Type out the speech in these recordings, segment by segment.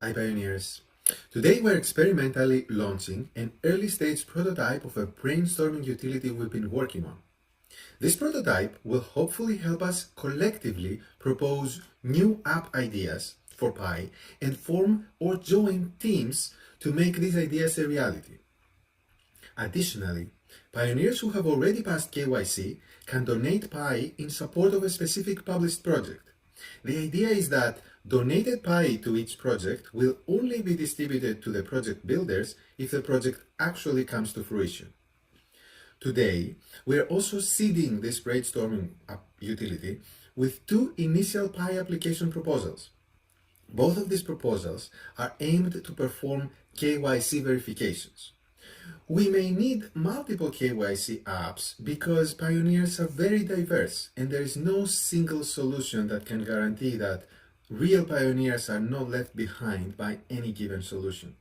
Hi pioneers! Today we're experimentally launching an early stage prototype of a brainstorming utility we've been working on. This prototype will hopefully help us collectively propose new app ideas for Pi and form or join teams to make these ideas a reality. Additionally, pioneers who have already passed KYC can donate Pi in support of a specific published project. The idea is that donated Pi to each project will only be distributed to the project builders if the project actually comes to fruition. Today, we are also seeding this brainstorming utility with two initial Pi application proposals. Both of these proposals are aimed to perform KYC verifications. We may need multiple KYC apps because pioneers are very diverse and there is no single solution that can guarantee that real pioneers are not left behind by any given solution.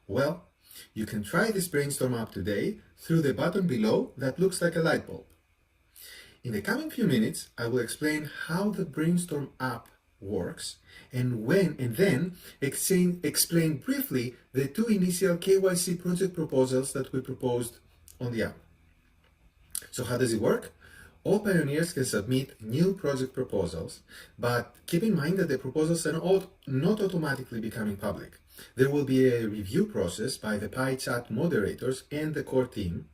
Well, you can try this brainstorm app today through the button below that looks like a light bulb. In the coming few minutes, I will explain how the brainstorm app works and then explain briefly the two initial KYC project proposals that we proposed on the app. So how does it work? All pioneers can submit new project proposals, but keep in mind that the proposals are not automatically becoming public. There will be a review process by the PyChat moderators and the core team,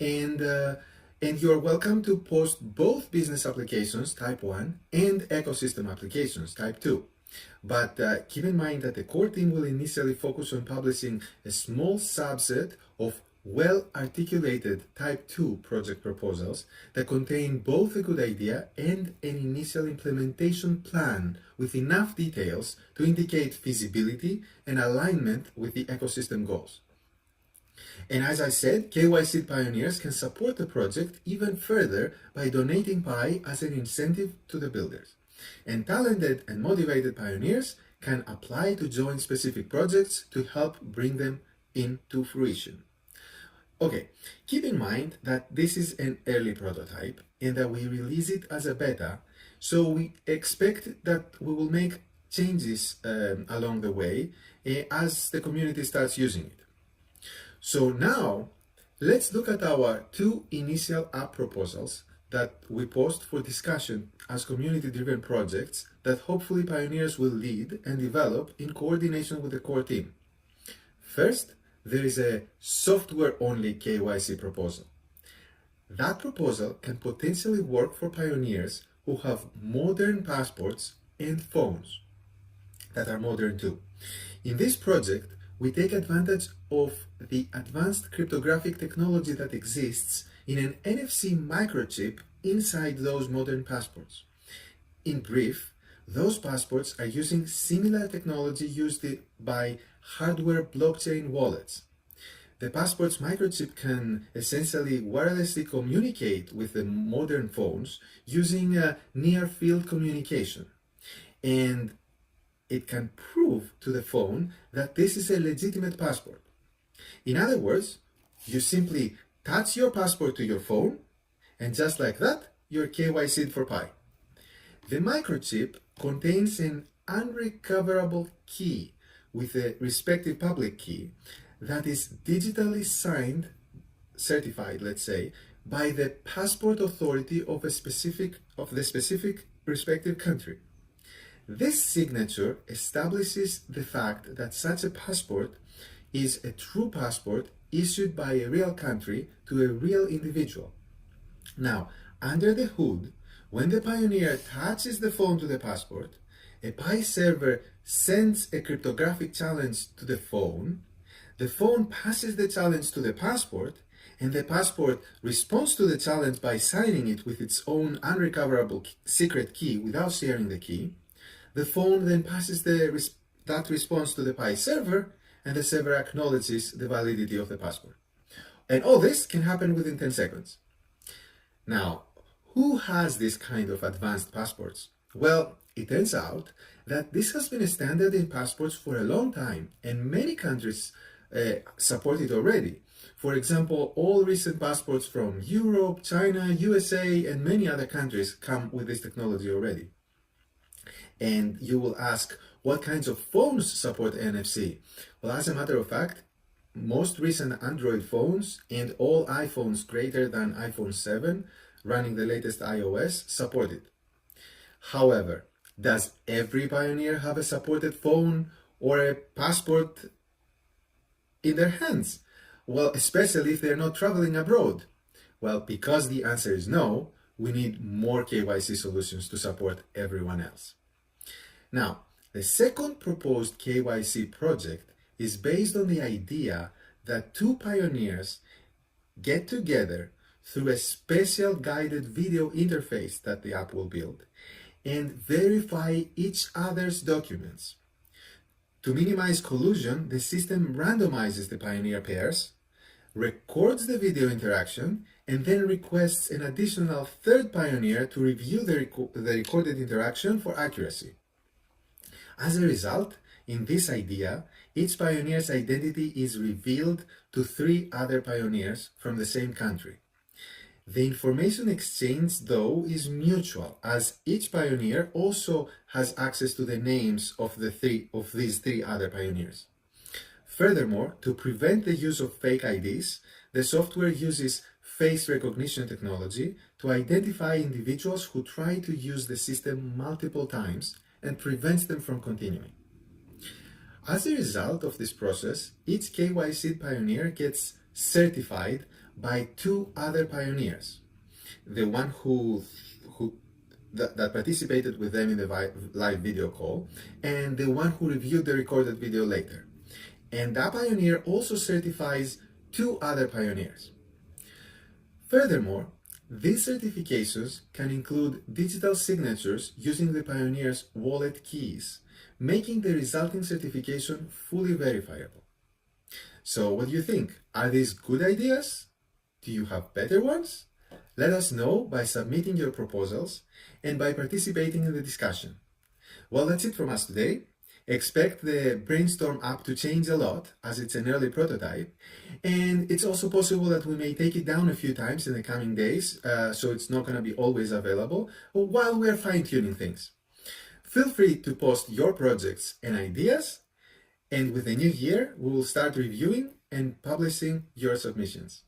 and you are welcome to post both business applications, type 1, and ecosystem applications, type 2. But keep in mind that the core team will initially focus on publishing a small subset of well-articulated type 2 project proposals that contain both a good idea and an initial implementation plan with enough details to indicate feasibility and alignment with the ecosystem goals. And as I said, KYC pioneers can support the project even further by donating Pi as an incentive to the builders. And talented and motivated pioneers can apply to join specific projects to help bring them into fruition. Okay, keep in mind that this is an early prototype and that we release it as a beta, so we expect that we will make changes along the way as the community starts using it. So now, let's look at our two initial app proposals that we post for discussion as community-driven projects that hopefully pioneers will lead and develop in coordination with the core team. First, there is a software-only KYC proposal. That proposal can potentially work for pioneers who have modern passports and phones that are modern too. In this project, we take advantage of the advanced cryptographic technology that exists in an NFC microchip inside those modern passports. In brief, those passports are using similar technology used by hardware blockchain wallets. The passport's microchip can essentially wirelessly communicate with the modern phones using near-field communication. And it can prove to the phone that this is a legitimate passport. In other words, you simply touch your passport to your phone, and just like that, you're KYC'd for Pi. The microchip contains an unrecoverable key with a respective public key that is digitally signed, certified, let's say, by the passport authority of the specific respective country. This signature establishes the fact that such a passport is a true passport issued by a real country to a real individual. Now, under the hood, when the pioneer attaches the phone to the passport, a Pi server sends a cryptographic challenge to the phone passes the challenge to the passport, and the passport responds to the challenge by signing it with its own unrecoverable secret key without sharing the key. The phone then passes that response to the Pi server, and the server acknowledges the validity of the passport. And all this can happen within 10 seconds. Now, who has this kind of advanced passports? Well, it turns out that this has been a standard in passports for a long time, and many countries support it already. For example, all recent passports from Europe, China, USA, and many other countries come with this technology already. And you will ask, What kinds of phones support NFC? Well, as a matter of fact, most recent Android phones and all iPhones greater than iPhone 7 running the latest iOS support it. However, does every pioneer have a supported phone or a passport in their hands? Well, especially if they're not traveling abroad. Well, because the answer is no, we need more KYC solutions to support everyone else. Now, the second proposed KYC project is based on the idea that two pioneers get together through a special guided video interface that the app will build and verify each other's documents. To minimize collusion, the system randomizes the pioneer pairs, records the video interaction, and then requests an additional third pioneer to review the recorded interaction for accuracy. As a result, in this idea, each pioneer's identity is revealed to three other pioneers from the same country. The information exchange, though, is mutual, as each pioneer also has access to the names of these three other pioneers. Furthermore, to prevent the use of fake IDs, the software uses face recognition technology to identify individuals who try to use the system multiple times and prevents them from continuing. As a result of this process, each KYC pioneer gets certified by two other pioneers. The one that participated with them in the live video call, and the one who reviewed the recorded video later. And that pioneer also certifies two other pioneers. Furthermore, these certifications can include digital signatures using the pioneer's wallet keys, making the resulting certification fully verifiable. So what do you think? Are these good ideas? Do you have better ones? Let us know by submitting your proposals and by participating in the discussion. Well, that's it from us today. Expect the Brainstorm app to change a lot as it's an early prototype, and it's also possible that we may take it down a few times in the coming days, so it's not going to be always available while we're fine-tuning things. Feel free to post your projects and ideas, and with the new year, we will start reviewing and publishing your submissions.